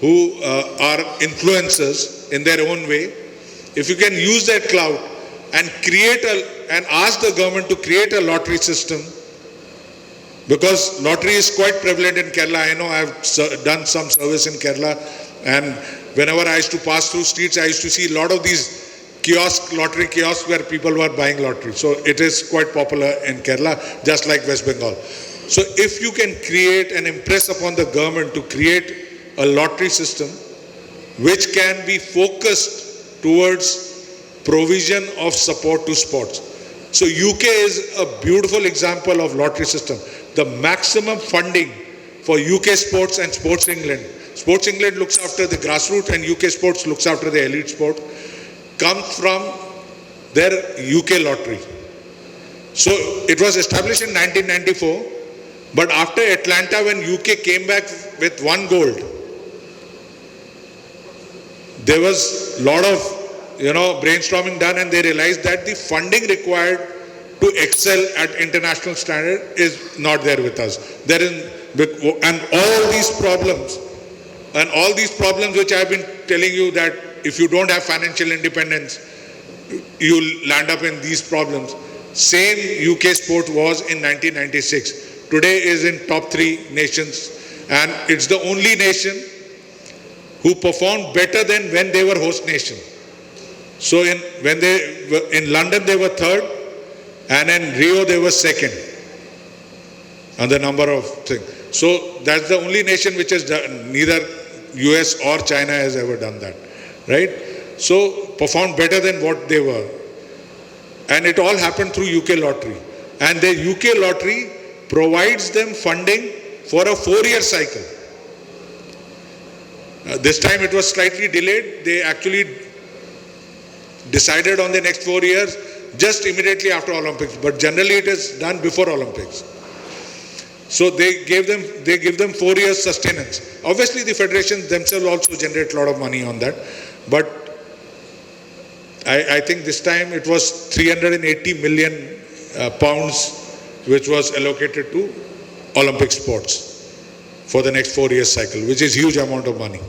who are influencers in their own way, if you can use that clout and and ask the government to create a lottery system, because lottery is quite prevalent in Kerala. I know I've done some service in Kerala, and whenever I used to pass through streets, I used to see a lot of these lottery kiosks where people were buying lottery. So it is quite popular in Kerala, just like West Bengal. So if you can create and impress upon the government to create a lottery system which can be focused towards provision of support to sports. So UK is a beautiful example of lottery system. The maximum funding for UK sports and Sports England. Sports England looks after the grassroots and UK sports looks after the elite sport, comes from their UK lottery. So it was established in 1994, but after Atlanta, when UK came back with 1 gold, there was a lot of brainstorming done, and they realized that the funding required to excel at international standard is not there with us. And all these problems which I have been telling you, that if you don't have financial independence, you'll land up in these problems. Same UK sport was in 1996. Today is in top 3 nations, and it's the only nation who performed better than when they were host nation. So in London they were 3rd, and in Rio they were 2nd on the number of things. So that's the only nation which has done, neither US or China has ever done that, right? So performed better than what they were. And it all happened through UK lottery. And the UK lottery provides them funding for a 4-year cycle. This time it was slightly delayed. They actually decided on the next 4 years just immediately after Olympics, but generally it is done before Olympics. So they give them 4 years sustenance. Obviously the federations themselves also generate a lot of money on that, but I think this time it was 380 million pounds which was allocated to Olympic sports for the next 4 year cycle, which is huge amount of money.